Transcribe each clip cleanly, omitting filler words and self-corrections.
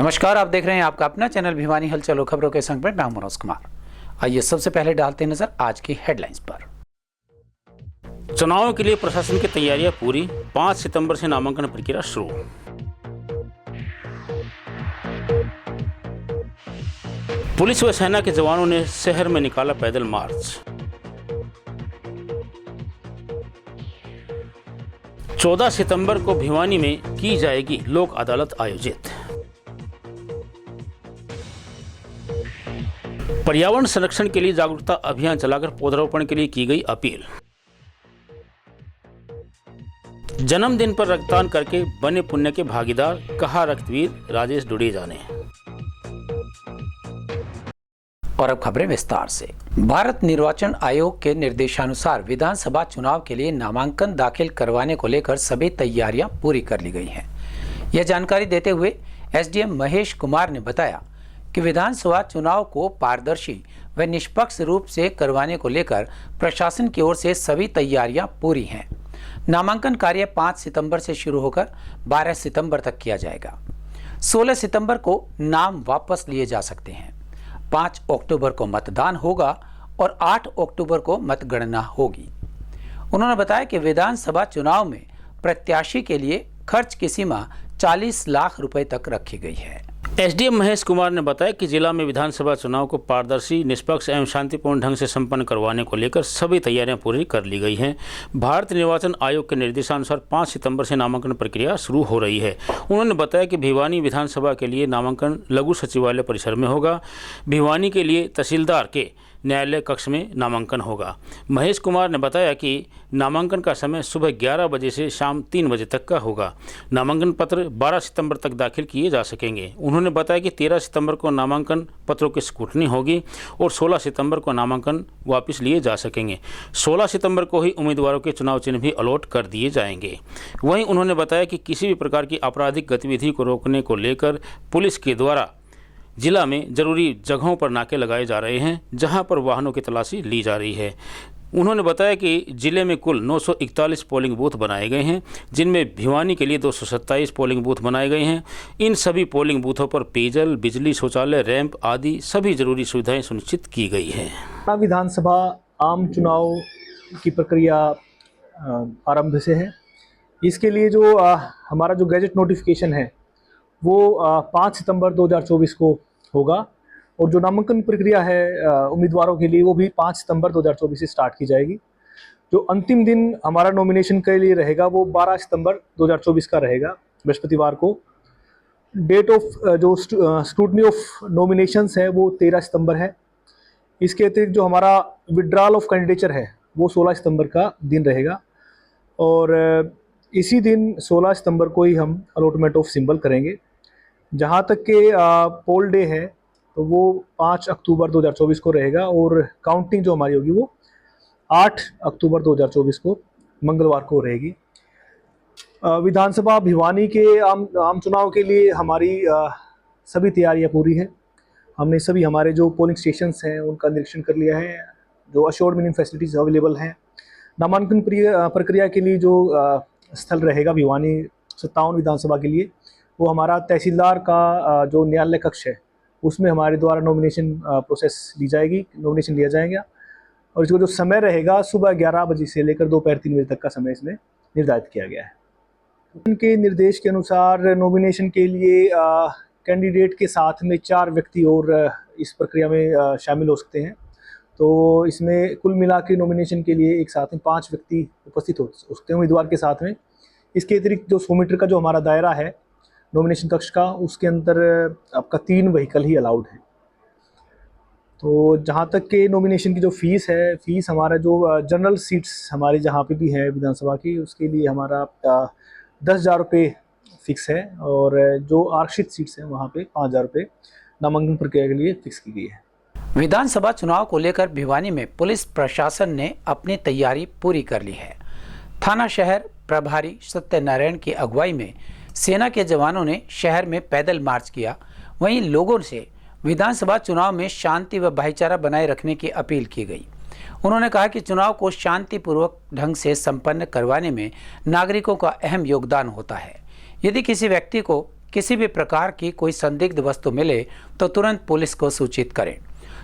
नमस्कार, आप देख रहे हैं आपका अपना चैनल भिवानी हलचल खबरों के संग में मैं मनोज कुमार। आइए सबसे पहले डालते हैं नजर आज की हेडलाइंस पर। चुनाव के लिए प्रशासन की तैयारियां पूरी, 5 सितंबर से नामांकन प्रक्रिया शुरू। पुलिस व सेना के जवानों ने शहर में निकाला पैदल मार्च। 14 सितंबर को भिवानी में की जाएगी लोक अदालत आयोजित। पर्यावरण संरक्षण के लिए जागरूकता अभियान चलाकर पौधारोपण के लिए की गई अपील। जन्मदिन पर रक्तदान करके बने पुण्य के भागीदार, कहा रक्तवीर राजेश डुडेजा ने। और अब खबरें विस्तार से। भारत निर्वाचन आयोग के निर्देशानुसार विधानसभा चुनाव के लिए नामांकन दाखिल करवाने को लेकर सभी तैयारियां पूरी कर ली गई हैं। यह जानकारी देते हुए एसडीएम महेश कुमार ने बताया कि विधानसभा चुनाव को पारदर्शी व निष्पक्ष रूप से करवाने को लेकर प्रशासन की ओर से सभी तैयारियां पूरी हैं। नामांकन कार्य 5 सितंबर से शुरू होकर 12 सितंबर तक किया जाएगा। 16 सितंबर को नाम वापस लिए जा सकते हैं। 5 अक्टूबर को मतदान होगा और 8 अक्टूबर को मतगणना होगी। उन्होंने बताया कि विधानसभा चुनाव में प्रत्याशी के लिए खर्च की सीमा 40 लाख रुपए तक रखी गई है। एसडीएम महेश कुमार ने बताया कि जिला में विधानसभा चुनाव को पारदर्शी, निष्पक्ष एवं शांतिपूर्ण ढंग से संपन्न करवाने को लेकर सभी तैयारियां पूरी कर ली गई हैं। भारत निर्वाचन आयोग के निर्देशानुसार 5 सितंबर से नामांकन प्रक्रिया शुरू हो रही है। उन्होंने बताया कि भिवानी विधानसभा के लिए नामांकन लघु सचिवालय परिसर में होगा। भिवानी के लिए तहसीलदार के न्यायालय कक्ष में नामांकन होगा। महेश कुमार ने बताया कि नामांकन का समय सुबह 11 बजे से शाम 3 बजे तक का होगा। नामांकन पत्र 12 सितंबर तक दाखिल किए जा सकेंगे। उन्होंने बताया कि 13 सितंबर को नामांकन पत्रों की स्क्रूटनी होगी और 16 सितंबर को नामांकन वापस लिए जा सकेंगे। 16 सितंबर को ही उम्मीदवारों के चुनाव चिन्ह भी अलॉट कर दिए जाएंगे। वहीं उन्होंने बताया कि किसी भी प्रकार की आपराधिक गतिविधि को रोकने को लेकर पुलिस के द्वारा जिला में जरूरी जगहों पर नाके लगाए जा रहे हैं, जहां पर वाहनों की तलाशी ली जा रही है। उन्होंने बताया कि जिले में कुल 941 पोलिंग बूथ बनाए गए हैं, जिनमें भिवानी के लिए 227 पोलिंग बूथ बनाए गए हैं। इन सभी पोलिंग बूथों पर पेयजल, बिजली, शौचालय, रैंप आदि सभी जरूरी सुविधाएं सुनिश्चित की गई हैं। विधानसभा आम चुनाव की प्रक्रिया आरंभ से है। इसके लिए जो हमारा जो गैजेट नोटिफिकेशन है वो 5 सितंबर 2024 को होगा और जो नामांकन प्रक्रिया है उम्मीदवारों के लिए वो भी 5 सितंबर 2024 से स्टार्ट की जाएगी। जो अंतिम दिन हमारा नॉमिनेशन के लिए रहेगा वो 12 सितंबर 2024 का रहेगा, बृहस्पतिवार को। डेट ऑफ जो स्क्रूटनी ऑफ नॉमिनेशंस है वो 13 सितंबर है। इसके अतिरिक्त जो हमारा विड्रॉल ऑफ कैंडिडेचर है वो 16 सितंबर का दिन रहेगा और इसी दिन 16 सितंबर को ही हम अलॉटमेंट ऑफ सिंबल करेंगे। जहाँ तक के पोल डे है तो वो 5 अक्टूबर 2024 को रहेगा और काउंटिंग जो हमारी होगी वो 8 अक्टूबर 2024 को मंगलवार को रहेगी। विधानसभा भिवानी के आम चुनाव के लिए हमारी सभी तैयारियां पूरी हैं। हमने सभी हमारे जो पोलिंग स्टेशंस हैं उनका निरीक्षण कर लिया है, जो अश्योर्ड मिनिमम फैसिलिटीज़ अवेलेबल हैं। नामांकन प्रक्रिया के लिए जो स्थल रहेगा भिवानी 57 विधानसभा के लिए, वो हमारा तहसीलदार का जो न्यायालय कक्ष है उसमें हमारे द्वारा नॉमिनेशन प्रोसेस ली जाएगी, नॉमिनेशन लिया जाएगा। और इसको जो समय रहेगा सुबह 11 बजे से लेकर दोपहर 3 बजे तक का समय इसमें निर्धारित किया गया है। उनके निर्देश के अनुसार नॉमिनेशन के लिए कैंडिडेट के साथ में 4 व्यक्ति और इस प्रक्रिया में शामिल हो सकते हैं। तो इसमें कुल मिला के नॉमिनेशन के लिए एक साथ में 5 व्यक्ति उपस्थित हो सकते हैं उम्मीदवार के साथ में। इसके अतिरिक्त जो 100 मीटर का जो हमारा दायरा है नॉमिनेशन कक्ष का, उसके अंदर आपका 3 व्हीकल ही अलाउड है। तो जहाँ तक के नॉमिनेशन की जो फीस है, फीस हमारा जो जनरल सीट्स हमारे जहाँ पे भी है विधानसभा की, उसके लिए हमारा 10,000 रुपये फिक्स है और जो आरक्षित सीट्स हैं वहाँ पे 5,000 रुपये नामांकन प्रक्रिया के लिए फिक्स की गई है। विधानसभा चुनाव को लेकर भिवानी में पुलिस प्रशासन ने अपनी तैयारी पूरी कर ली है। थाना शहर प्रभारी सत्यनारायण की अगुवाई में सेना के जवानों ने शहर में पैदल मार्च किया। वहीं लोगों से विधानसभा चुनाव में शांति व भाईचारा बनाए रखने की अपील की गई। उन्होंने कहा कि चुनाव को शांतिपूर्वक ढंग से संपन्न करवाने में नागरिकों का अहम योगदान होता है। यदि किसी व्यक्ति को किसी भी प्रकार की कोई संदिग्ध वस्तु मिले तो तुरंत पुलिस को सूचित करें।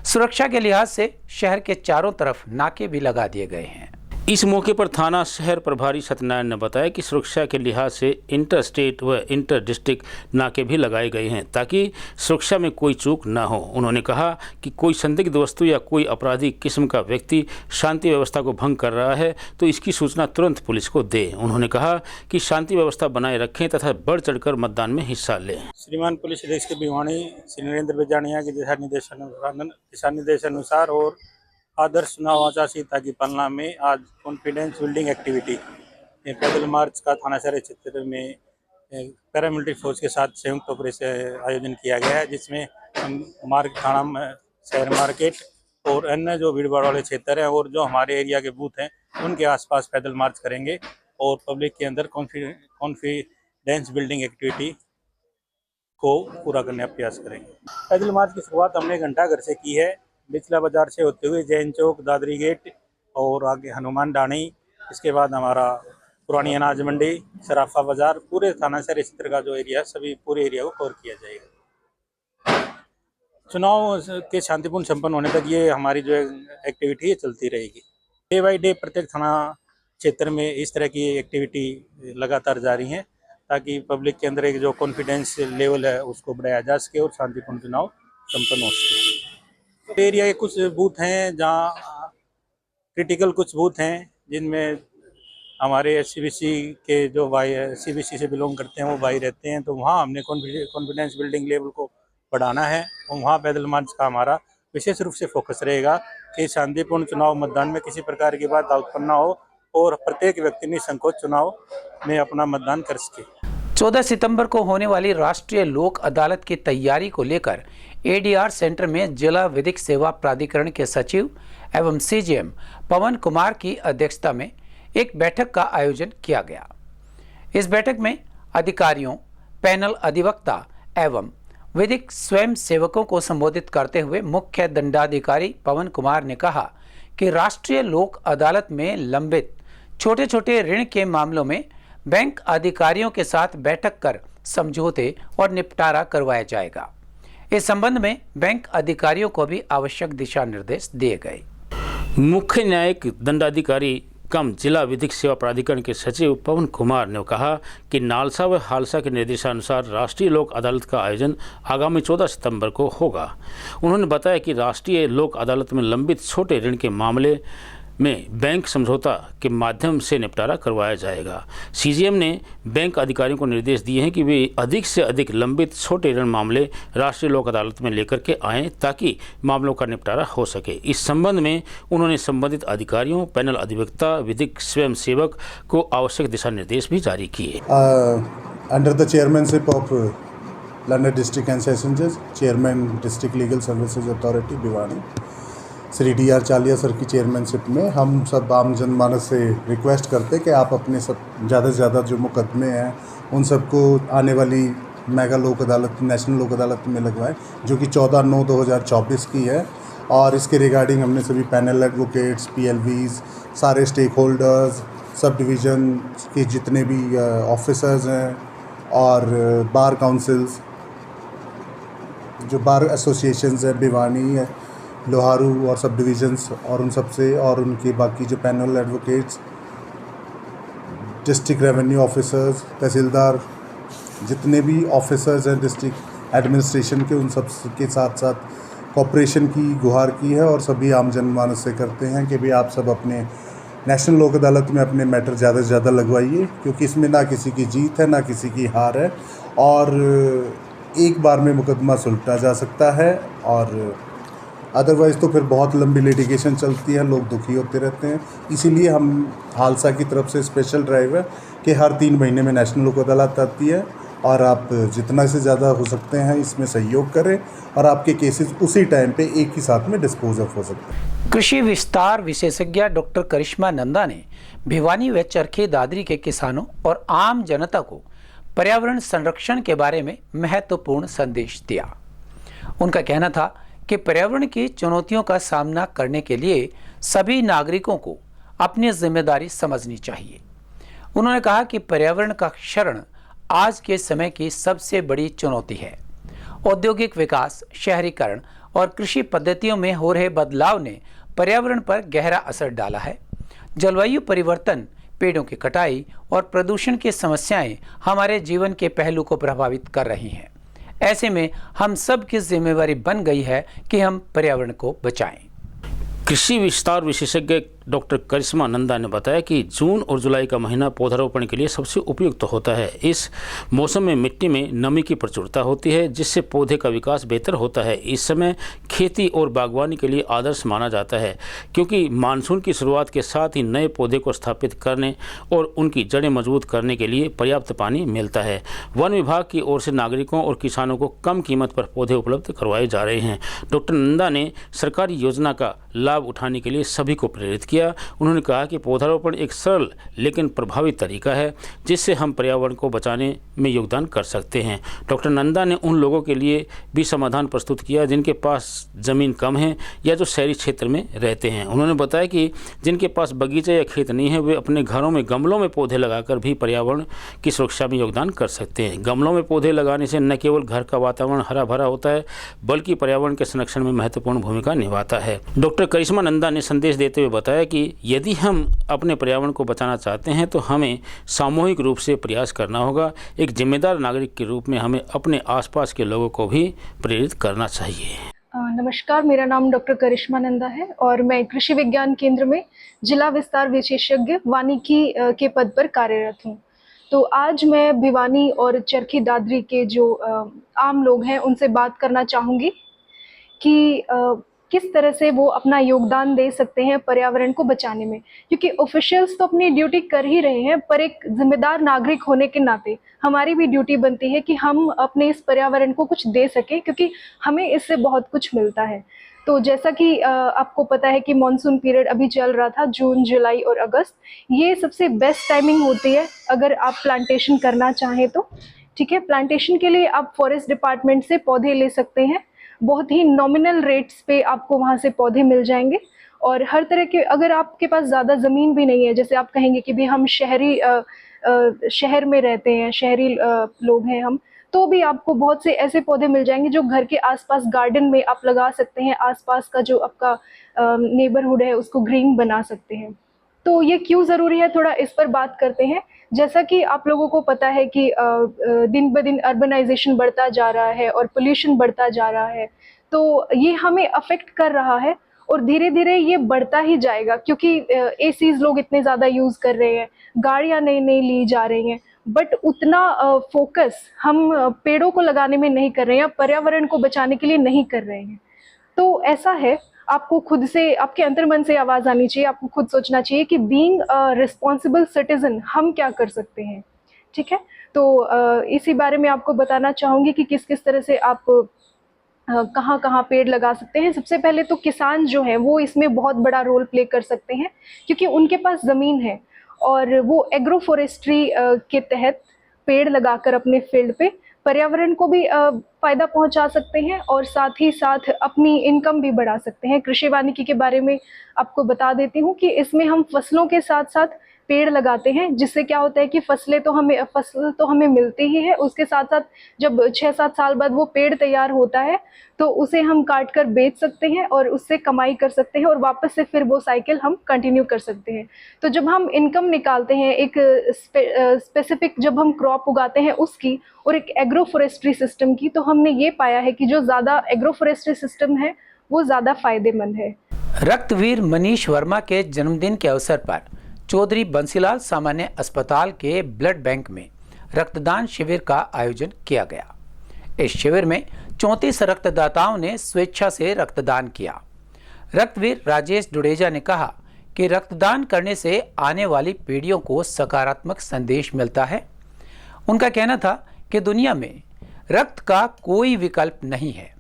सुरक्षा के लिहाज से शहर के चारों तरफ नाके भी लगा दिए गए हैं। इस मौके पर थाना शहर प्रभारी सत्यनारायण ने बताया कि सुरक्षा के लिहाज से इंटर स्टेट व इंटर डिस्ट्रिक्ट नाके भी लगाए गए हैं ताकि सुरक्षा में कोई चूक न हो। उन्होंने कहा कि कोई संदिग्ध वस्तु या कोई आपराधिक किस्म का व्यक्ति शांति व्यवस्था को भंग कर रहा है तो इसकी सूचना तुरंत पुलिस को दे। उन्होंने कहा कि शांति व्यवस्था बनाए रखें तथा बढ़ चढ़कर मतदान में हिस्सा लें। श्रीमान पुलिस अधीक्षक भिवानी श्री नरेंद्र बिजानिया के दिशा निर्देशानुसार और आदर्श चुनाव आचार संहिता की पालना में आज कॉन्फिडेंस बिल्डिंग एक्टिविटी पैदल मार्च का थाना शहर क्षेत्र में पैरामिलिट्री फोर्स के साथ संयुक्त ऑपरेशन आयोजन किया गया है, जिसमें हम थाना शहर मार्केट और अन्य जो भीड़ भाड़ वाले क्षेत्र हैं और जो हमारे एरिया के बूथ हैं उनके आसपास पैदल मार्च करेंगे और पब्लिक के अंदर कॉन्फिडेंस बिल्डिंग एक्टिविटी को पूरा करने का प्रयास करेंगे। पैदल मार्च की शुरुआत हमने घंटाघर से की है, बिचला बाजार से होते हुए जैन चौक, दादरी गेट और आगे हनुमान डाणी, इसके बाद हमारा पुरानी अनाज मंडी, सराफा बाजार, पूरे थाना शहर क्षेत्र का जो एरिया सभी पूरे एरिया को कवर किया जाएगा। चुनाव के शांतिपूर्ण संपन्न होने तक ये हमारी जो एक्टिविटी है चलती रहेगी। डे बाई डे प्रत्येक थाना क्षेत्र में इस तरह की एक्टिविटी लगातार जारी है ताकि पब्लिक के अंदर एक जो कॉन्फिडेंस लेवल है उसको बढ़ाया जा सके और शांतिपूर्ण चुनाव संपन्न हो सके। एरिया के कुछ बूथ हैं जहाँ क्रिटिकल कुछ बूथ हैं जिनमें हमारे एससीबीसी के जो भाई सीबीसी से बिलोंग करते हैं वो भाई रहते हैं, तो वहाँ हमने कॉन्फिडेंस बिल्डिंग लेवल को बढ़ाना है और वहाँ पैदल मार्च का हमारा विशेष रूप से फोकस रहेगा कि शांतिपूर्ण चुनाव मतदान में किसी प्रकार की बात उत्पन्न न हो और प्रत्येक व्यक्ति निसंकोच चुनाव में अपना मतदान कर सके। 14 सितंबर को होने वाली राष्ट्रीय लोक अदालत की तैयारी को लेकर एडीआर सेंटर में जिला विधिक सेवा प्राधिकरण के सचिव एवं सीजीएम पवन कुमार की अध्यक्षता में एक बैठक का आयोजन किया गया। इस बैठक में अधिकारियों, पैनल अधिवक्ता एवं विधिक स्वयं सेवकों को संबोधित करते हुए मुख्य दंडाधिकारी पवन कुमार ने कहा कि राष्ट्रीय लोक अदालत में लंबित छोटे छोटे ऋण के मामलों में बैंक अधिकारियों के साथ बैठक कर समझौते और निपटारा करवाया जाएगा। इस संबंध में बैंक अधिकारियों को भी आवश्यक दिशा निर्देश दिए गए। मुख्य न्यायिक दंडाधिकारी कम जिला विधिक सेवा प्राधिकरण के सचिव पवन कुमार ने कहा कि नालसा व हालसा के निर्देशानुसार राष्ट्रीय लोक अदालत का आयोजन आगामी 14 सितंबर को होगा। उन्होंने बताया कि राष्ट्रीय लोक अदालत में लंबित छोटे ऋण के मामले में बैंक समझौता के माध्यम से निपटारा करवाया जाएगा। सीजीएम ने बैंक अधिकारियों को निर्देश दिए हैं कि वे अधिक से अधिक लंबित छोटे ऋण मामले राष्ट्रीय लोक अदालत में लेकर के आएँ ताकि मामलों का निपटारा हो सके। इस संबंध में उन्होंने संबंधित अधिकारियों, पैनल अधिवक्ता, विधिक स्वयं सेवक को आवश्यक दिशा निर्देश भी जारी किए। Under the chairmanship of learned district and session जज, chairman district legal services authority Bhiwani, Shri D R. Chaliya sir की चेयरमैनशिप में हम सब आम जनमानस से रिक्वेस्ट करते कि आप अपने सब ज़्यादा से ज़्यादा जो मुकदमे हैं उन सबको आने वाली मेगा लोक अदालत, नेशनल लोक अदालत में लगवाएं, जो कि 14/9/2024 की है। और इसके रिगार्डिंग हमने सभी पैनल एडवोकेट्स, PLVs, सारे स्टेक होल्डर्स, सब डिवीज़न के जितने भी ऑफिसर्स हैं और बार काउंसिल्स, जो बार एसोसिएशंस हैं भिवानी, लोहारू और सब डिवीज़न्स और उन सब से, और उनके बाकी जो panel advocates, district revenue officers, tehsildar, जितने भी ऑफिसर्स हैं डिस्ट्रिक्ट एडमिनिस्ट्रेशन के, उन सब के साथ साथ कॉपरेशन की गुहार की है। और सभी आम जनमानस से करते हैं कि भाई आप सब अपने नेशनल लोक अदालत में अपने मैटर ज़्यादा से ज़्यादा लगवाइए, क्योंकि इसमें ना किसी की जीत है ना किसी की हार है और एक बार में मुकदमा सुलटा जा सकता है और अदरवाइज़ तो फिर बहुत लंबी लिटिगेशन चलती है, लोग दुखी होते रहते हैं। इसीलिए हम हालसा की तरफ से स्पेशल ड्राइव है कि हर 3 महीने में नेशनल लोक अदालत आती है और आप जितना से ज़्यादा हो सकते हैं इसमें सहयोग करें और आपके केसेस उसी टाइम पे एक ही साथ में डिस्पोज ऑफ हो सकते हैं। कृषि विस्तार विशेषज्ञ डॉक्टर करिश्मा नंदा ने भिवानी व चरखी दादरी के किसानों और आम जनता को पर्यावरण संरक्षण के बारे में महत्वपूर्ण संदेश दिया। उनका कहना था कि पर्यावरण की चुनौतियों का सामना करने के लिए सभी नागरिकों को अपनी जिम्मेदारी समझनी चाहिए। उन्होंने कहा कि पर्यावरण का क्षरण आज के समय की सबसे बड़ी चुनौती है। औद्योगिक विकास, शहरीकरण और कृषि पद्धतियों में हो रहे बदलाव ने पर्यावरण पर गहरा असर डाला है। जलवायु परिवर्तन, पेड़ों की कटाई और प्रदूषण की समस्याएं हमारे जीवन के पहलू को प्रभावित कर रही हैं। ऐसे में हम सब की जिम्मेदारी बन गई है कि हम पर्यावरण को बचाएं। कृषि विस्तार विशेषज्ञ डॉक्टर करिश्मा नंदा ने बताया कि जून और जुलाई का महीना पौधारोपण के लिए सबसे उपयुक्त होता है। इस मौसम में मिट्टी में नमी की प्रचुरता होती है, जिससे पौधे का विकास बेहतर होता है। इस समय खेती और बागवानी के लिए आदर्श माना जाता है, क्योंकि मानसून की शुरुआत के साथ ही नए पौधे को स्थापित करने और उनकी जड़ें मजबूत करने के लिए पर्याप्त पानी मिलता है। वन विभाग की ओर से नागरिकों और किसानों को कम कीमत पर पौधे उपलब्ध करवाए जा रहे हैं। डॉक्टर नंदा ने सरकारी योजना का लाभ उठाने के लिए सभी को प्रेरित किया। उन्होंने कहा कि पौधारोपण एक सरल लेकिन प्रभावी तरीका है, जिससे हम पर्यावरण को बचाने में योगदान कर सकते हैं। डॉक्टर नंदा ने उन लोगों के लिए भी समाधान प्रस्तुत किया जिनके पास ज़मीन कम है या जो शहरी क्षेत्र में रहते हैं। उन्होंने बताया कि जिनके पास बगीचे या खेत नहीं है, वे अपने घरों में गमलों में पौधे लगाकर भी पर्यावरण की सुरक्षा में योगदान कर सकते हैं। गमलों में पौधे लगाने से न केवल घर का वातावरण हरा भरा होता है, बल्कि पर्यावरण के संरक्षण में महत्वपूर्ण भूमिका निभाता है। डॉक्टर करिश्मा नंदा ने संदेश देते हुए बताया कि यदि हम अपने पर्यावरण को बचाना चाहते हैं तो हमें सामूहिक रूप से प्रयास करना होगा। एक जिम्मेदार नागरिक के रूप में हमें अपने आसपास के लोगों को भी प्रेरित करना चाहिए। नमस्कार, मेरा नाम डॉक्टर करिश्मा नंदा है और मैं कृषि विज्ञान केंद्र में जिला विस्तार विशेषज्ञ वानिकी के पद पर कार्यरत हूँ। तो आज मैं भिवानी और चरखी दादरी के जो आम लोग हैं उनसे बात करना चाहूँगी कि किस तरह से वो अपना योगदान दे सकते हैं पर्यावरण को बचाने में, क्योंकि ऑफिशियल्स तो अपनी ड्यूटी कर ही रहे हैं, पर एक जिम्मेदार नागरिक होने के नाते हमारी भी ड्यूटी बनती है कि हम अपने इस पर्यावरण को कुछ दे सकें, क्योंकि हमें इससे बहुत कुछ मिलता है। तो जैसा कि आपको पता है कि मॉनसून पीरियड अभी चल रहा था, जून, जुलाई और अगस्त, ये सबसे बेस्ट टाइमिंग होती है अगर आप प्लांटेशन करना चाहें तो। ठीक है, प्लांटेशन के लिए आप फॉरेस्ट डिपार्टमेंट से पौधे ले सकते हैं। बहुत ही नॉमिनल रेट्स पे आपको वहाँ से पौधे मिल जाएंगे। और हर तरह के, अगर आपके पास ज़्यादा ज़मीन भी नहीं है, जैसे आप कहेंगे कि भी हम शहर में रहते हैं, शहरी लोग हैं हम, तो भी आपको बहुत से ऐसे पौधे मिल जाएंगे जो घर के आसपास गार्डन में आप लगा सकते हैं। आसपास का जो आपका नेबरहुड है उसको ग्रीन बना सकते हैं। तो ये क्यों ज़रूरी है, थोड़ा इस पर बात करते हैं। जैसा कि आप लोगों को पता है कि दिन ब दिन अर्बनाइजेशन बढ़ता जा रहा है और पोल्यूशन बढ़ता जा रहा है, तो ये हमें अफेक्ट कर रहा है और धीरे धीरे ये बढ़ता ही जाएगा, क्योंकि एसीज लोग इतने ज़्यादा यूज़ कर रहे हैं, गाड़ियाँ नई नई ली जा रही हैं, बट उतना फोकस हम पेड़ों को लगाने में नहीं कर रहे हैं, पर्यावरण को बचाने के लिए नहीं कर रहे हैं। तो ऐसा है, आपको खुद से, आपके अंतर मन से आवाज़ आनी चाहिए, आपको खुद सोचना चाहिए कि बीइंग अ रिस्पॉन्सिबल सिटीजन हम क्या कर सकते हैं। ठीक है, तो इसी बारे में आपको बताना चाहूँगी कि किस किस तरह से आप कहाँ कहाँ पेड़ लगा सकते हैं। सबसे पहले तो किसान जो हैं वो इसमें बहुत बड़ा रोल प्ले कर सकते हैं, क्योंकि उनके पास ज़मीन है और वो एग्रो फॉरेस्ट्री के तहत पेड़ लगाकर अपने फील्ड पे पर्यावरण को भी फ़ायदा पहुंचा सकते हैं और साथ ही साथ अपनी इनकम भी बढ़ा सकते हैं। कृषि वानिकी के बारे में आपको बता देती हूँ कि इसमें हम फसलों के साथ साथ पेड़ लगाते हैं, जिससे क्या होता है कि फसल तो हमें मिलती ही है, उसके साथ साथ जब 6-7 साल बाद वो पेड़ तैयार होता है तो उसे हम काट कर बेच सकते हैं और उससे कमाई कर सकते हैं और वापस से फिर वो साइकिल हम कंटिन्यू कर सकते हैं। तो जब हम इनकम निकालते हैं एक स्पेसिफिक, जब हम क्रॉप उगाते हैं उसकी और एक एग्रो फॉरेस्ट्री सिस्टम की, तो हमने ये पाया है कि जो ज़्यादा एग्रो फॉरेस्ट्री सिस्टम है वो ज़्यादा फायदेमंद है। रक्तवीर मनीष वर्मा के जन्मदिन के अवसर पर चौधरी बंसीलाल सामान्य अस्पताल के ब्लड बैंक में रक्तदान शिविर का आयोजन किया गया। इस शिविर में 34 रक्तदाताओं ने स्वेच्छा से रक्तदान किया। रक्तवीर राजेश डुडेजा ने कहा कि रक्तदान करने से आने वाली पीढ़ियों को सकारात्मक संदेश मिलता है। उनका कहना था कि दुनिया में रक्त का कोई विकल्प नहीं है,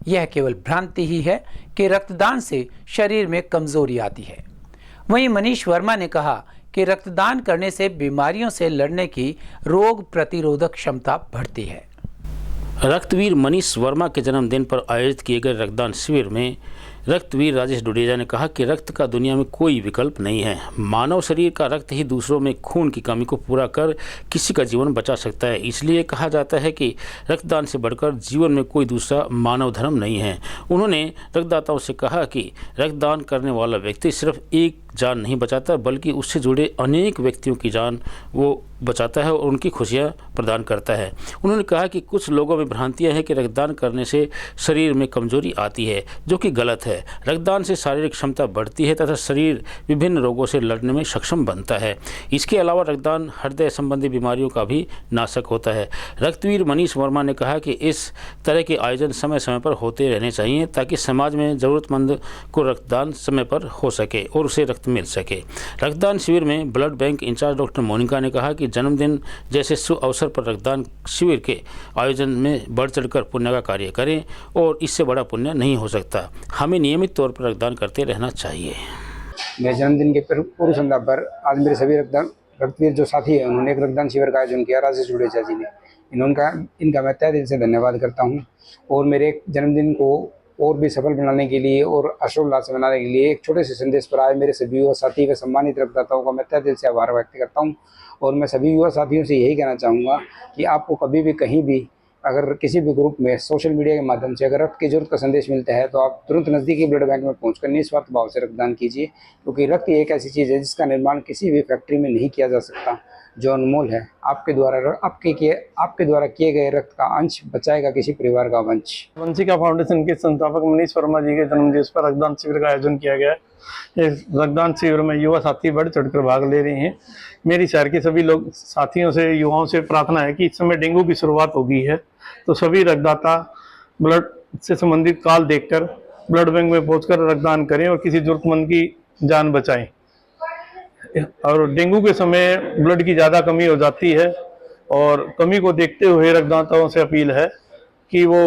यह केवल भ्रांति ही है कि रक्तदान से शरीर में कमजोरी आती है। वहीं मनीष वर्मा ने कहा कि रक्तदान करने से बीमारियों से लड़ने की रोग प्रतिरोधक क्षमता बढ़ती है। रक्तवीर मनीष वर्मा के जन्मदिन पर आयोजित किए गए रक्तदान शिविर में रक्तवीर राजेश डुडेजा ने कहा कि रक्त का दुनिया में कोई विकल्प नहीं है। मानव शरीर का रक्त ही दूसरों में खून की कमी को पूरा कर किसी का जीवन बचा सकता है। इसलिए कहा जाता है कि रक्तदान से बढ़कर जीवन में कोई दूसरा मानव धर्म नहीं है। उन्होंने रक्तदाताओं से कहा कि रक्तदान करने वाला व्यक्ति सिर्फ एक जान नहीं बचाता, बल्कि उससे जुड़े अनेक व्यक्तियों की जान वो बचाता है और उनकी खुशियाँ प्रदान करता है। उन्होंने कहा कि कुछ लोगों में भ्रांतियाँ हैं कि रक्तदान करने से शरीर में कमजोरी आती है, जो कि गलत है। रक्तदान से शारीरिक क्षमता बढ़ती है तथा शरीर विभिन्न रोगों से लड़ने में सक्षम बनता है। इसके अलावा रक्तदान हृदय संबंधी बीमारियों का भी नाशक होता है। रक्तवीर मनीष वर्मा ने कहा कि इस तरह के आयोजन समय समय पर होते रहने चाहिए ताकि समाज में ज़रूरतमंद को रक्तदान समय पर हो सके और उसे रक्त मिल सके। रक्तदान शिविर में blood bank incharge doctor Monika ने कहा कि जन्मदिन जैसे शुभ अवसर पर रक्तदान शिविर के आयोजन में बढ़ चढ़कर पुण्य का कार्य करें और इससे बड़ा पुण्य नहीं हो सकता। हमें नियमित तौर पर रक्तदान करते रहना चाहिए। मेरे जन्मदिन के पूर्व संध्या पर आज मेरे सभी रक्तवीर जो साथी हैं उन्होंने एक रक्तदान शिविर का आयोजन किया। राजेश डुडेजा जी ने इनका मैं तहे दिल से धन्यवाद करता हूं और मेरे जन्मदिन को और भी सफल बनाने के लिए और हर्षोल्लास से मनाने के लिए एक छोटे से संदेश पर आए मेरे सभी युवा साथी व सम्मानित रक्तदाताओं का मैं तहे दिल से आभार व्यक्त करता हूं। और मैं सभी युवा साथियों से यही कहना चाहूँगा कि आपको कभी भी कहीं भी अगर किसी भी ग्रुप में सोशल मीडिया के माध्यम से अगर रक्त की जरूरत का संदेश मिलता है तो आप तुरंत नज़दीकी ब्लड बैंक में पहुंचकर निस्वार्थ भाव से रक्तदान कीजिए, क्योंकि रक्त एक ऐसी चीज़ है जिसका निर्माण किसी भी फैक्ट्री में नहीं किया जा सकता, जो अनमोल है। आपके द्वारा किए गए रक्त का अंश बचाएगा किसी परिवार का वंश। वंशिका फाउंडेशन के संस्थापक मनीष वर्मा जी के जन्मदिवस पर रक्तदान शिविर का आयोजन किया गया है। इस रक्तदान शिविर में युवा साथी बढ़ चढ़कर भाग ले रहे हैं। मेरी शहर के सभी लोग साथियों से युवाओं से प्रार्थना है कि इस समय डेंगू की शुरुआत हो गई है, तो सभी रक्तदाता ब्लड से संबंधित कॉल देखकर ब्लड बैंक में पहुंचकर रक्तदान करें और किसी जरूरतमंद की जान बचाएं। और डेंगू के समय ब्लड की ज़्यादा कमी हो जाती है और कमी को देखते हुए रक्तदाताओं से अपील है कि वो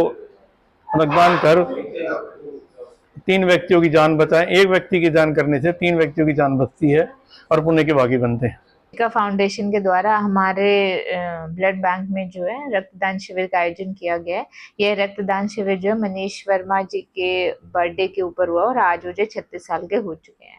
रक्तदान कर 3 व्यक्तियों की जान बचाएं। एक व्यक्ति की जान करने से 3 व्यक्तियों की जान बचती है और पुण्य के भागी बनते हैं। का फाउंडेशन के द्वारा हमारे ब्लड बैंक में जो है रक्तदान शिविर का आयोजन किया गया है। यह रक्तदान शिविर जो मनीष वर्मा जी के बर्थडे के ऊपर हुआ और आज वो जो 36 साल के हो चुके हैं।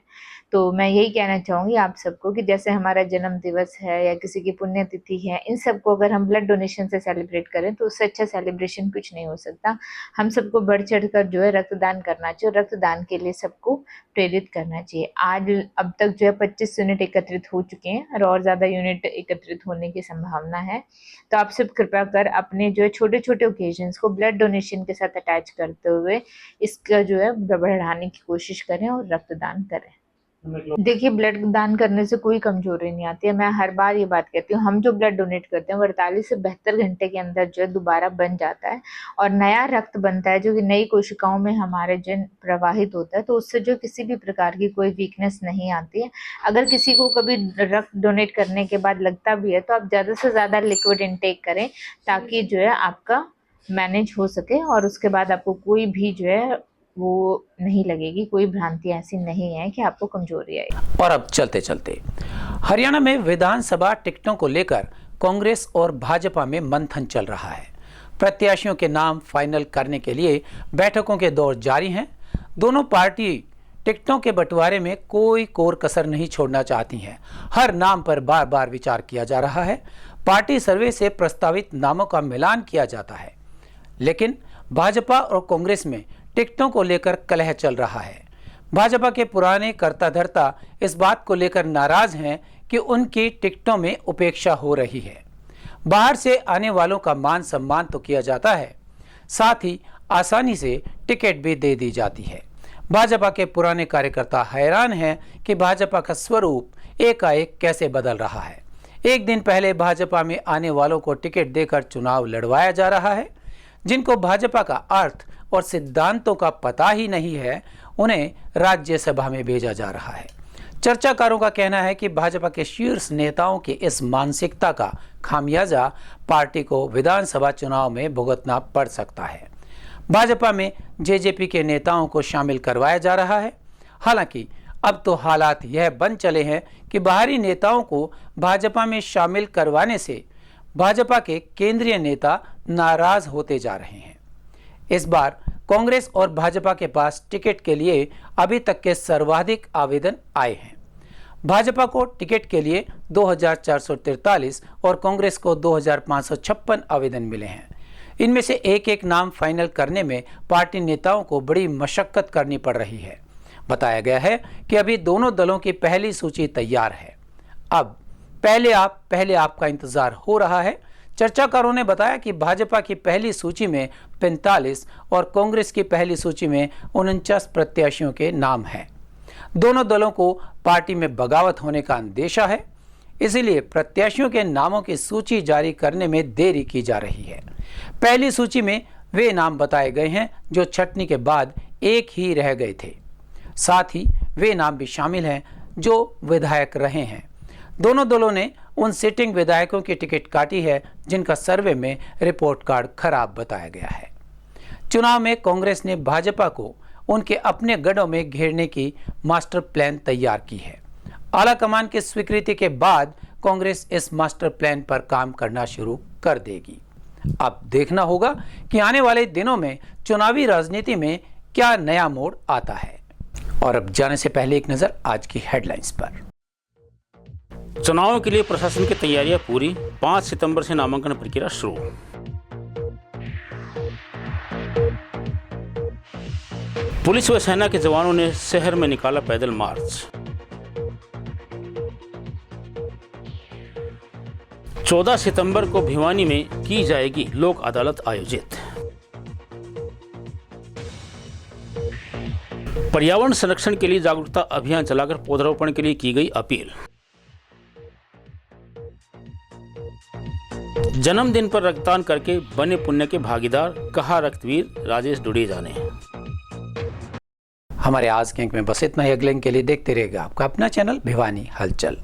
तो मैं यही कहना चाहूँगी आप सबको कि जैसे हमारा जन्म दिवस है या किसी की पुण्यतिथि है, इन सबको अगर हम ब्लड डोनेशन से सेलिब्रेट करें तो उससे अच्छा सेलिब्रेशन कुछ नहीं हो सकता। हम सबको बढ़ चढ़कर जो है रक्तदान करना चाहिए और रक्तदान के लिए सबको प्रेरित करना चाहिए। आज अब तक जो है 25 यूनिट एकत्रित हो चुके हैं और ज़्यादा यूनिट एकत्रित होने की संभावना है। तो आप सब कृपया कर अपने जो है छोटे छोटे ओकेजन्स को ब्लड डोनेशन के साथ अटैच करते हुए इसका जो है बढ़ाने की कोशिश करें और रक्तदान करें। देखिए, ब्लड दान करने से कोई कमजोरी नहीं आती है। मैं हर बार ये बात कहती हूँ, हम जो ब्लड डोनेट करते हैं 48 से 72 घंटे के अंदर जो है दोबारा बन जाता है और नया रक्त बनता है जो कि नई कोशिकाओं में हमारे जो प्रवाहित होता है। तो उससे जो किसी भी प्रकार की कोई वीकनेस नहीं आती है। अगर किसी को कभी रक्त डोनेट करने के बाद लगता भी है तो आप ज़्यादा से ज़्यादा लिक्विड इनटेक करें ताकि जो है आपका मैनेज हो सके और उसके बाद आपको कोई भी जो है वो नहीं लगेगी, कोई भ्रांति ऐसी नहीं है कि आपको कमजोरी आई। और अब चलते चलते हरियाणा में विधानसभा टिकटों को लेकर कांग्रेस और भाजपा में मंथन चल रहा है। प्रत्याशियों के नाम फाइनल करने के लिए बैठकों के दौर जारी हैं। दोनों पार्टी टिकटों के बंटवारे में कोई कोर कसर नहीं छोड़ना चाहती हैं। हर नाम पर बार बार विचार किया जा रहा है। पार्टी सर्वे से प्रस्तावित नामों का मिलान किया जाता है, लेकिन भाजपा और कांग्रेस में टिकटों को लेकर कलह चल रहा है। भाजपा के पुराने कर्ता धर्ता इस बात को लेकर नाराज हैं कि उनकी टिकटों में उपेक्षा हो रही है। बाहर से आने वालों का मान सम्मान तो किया जाता है, साथ ही आसानी से टिकट भी दे दी जाती है। भाजपा के पुराने कार्यकर्ता हैरान हैं कि भाजपा का स्वरूप एकाएक कैसे बदल रहा है। एक दिन पहले भाजपा में आने वालों को टिकट देकर चुनाव लड़वाया जा रहा है। जिनको भाजपा का अर्थ और सिद्धांतों का पता ही नहीं है, उन्हें राज्यसभा में भेजा जा रहा है। चर्चाकारों का कहना है कि भाजपा के शीर्ष नेताओं की इस मानसिकता का खामियाजा पार्टी को विधानसभा चुनाव में भुगतना पड़ सकता है। भाजपा में जेजेपी के नेताओं को शामिल करवाया जा रहा है। हालांकि अब तो हालात यह बन चले हैं कि बाहरी नेताओं को भाजपा में शामिल करवाने से भाजपा के केंद्रीय नेता नाराज होते जा रहे हैं। इस बार कांग्रेस और भाजपा के पास टिकट के लिए अभी तक के सर्वाधिक आवेदन आए हैं। भाजपा को टिकट के लिए 2443 और कांग्रेस को 2556 आवेदन मिले हैं। इनमें से एक एक नाम फाइनल करने में पार्टी नेताओं को बड़ी मशक्कत करनी पड़ रही है। बताया गया है कि अभी दोनों दलों की पहली सूची तैयार है। अब पहले आप का इंतजार हो रहा है। चर्चाकारों ने बताया कि भाजपा की पहली सूची में 45 और कांग्रेस की पहली सूची में 49 प्रत्याशियों के नाम हैं। दोनों दलों को पार्टी में बगावत होने का अंदेशा है, इसीलिए प्रत्याशियों के नामों की सूची जारी करने में देरी की जा रही है। पहली सूची में वे नाम बताए गए हैं जो छंटनी के बाद एक ही रह गए थे। साथ ही वे नाम भी शामिल हैं जो विधायक रहे हैं। दोनों दलों ने उन सिटिंग विधायकों की टिकट काटी है जिनका सर्वे में रिपोर्ट कार्ड खराब बताया गया है। चुनाव में कांग्रेस ने भाजपा को उनके अपने गढ़ों में घेरने की मास्टर प्लान तैयार की है। आला कमान की स्वीकृति के बाद कांग्रेस इस मास्टर प्लान पर काम करना शुरू कर देगी। अब देखना होगा कि आने वाले दिनों में चुनावी राजनीति में क्या नया मोड़ आता है। और अब जाने से पहले एक नजर आज की हेडलाइंस पर। चुनाव के लिए प्रशासन की तैयारियां पूरी, 5 सितंबर से नामांकन प्रक्रिया शुरू। पुलिस व सेना के जवानों ने शहर में निकाला पैदल मार्च। 14 सितंबर को भिवानी में की जाएगी लोक अदालत आयोजित। पर्यावरण संरक्षण के लिए जागरूकता अभियान चलाकर पौधारोपण के लिए की गई अपील। जन्मदिन पर रक्तदान करके बने पुण्य के भागीदार, कहा रक्तवीर राजेश डुडेजा ने। हमारे आज के अंक में बस इतना ही। अगले अंक के लिए देखते रहिएगा आपका अपना चैनल भिवानी हलचल।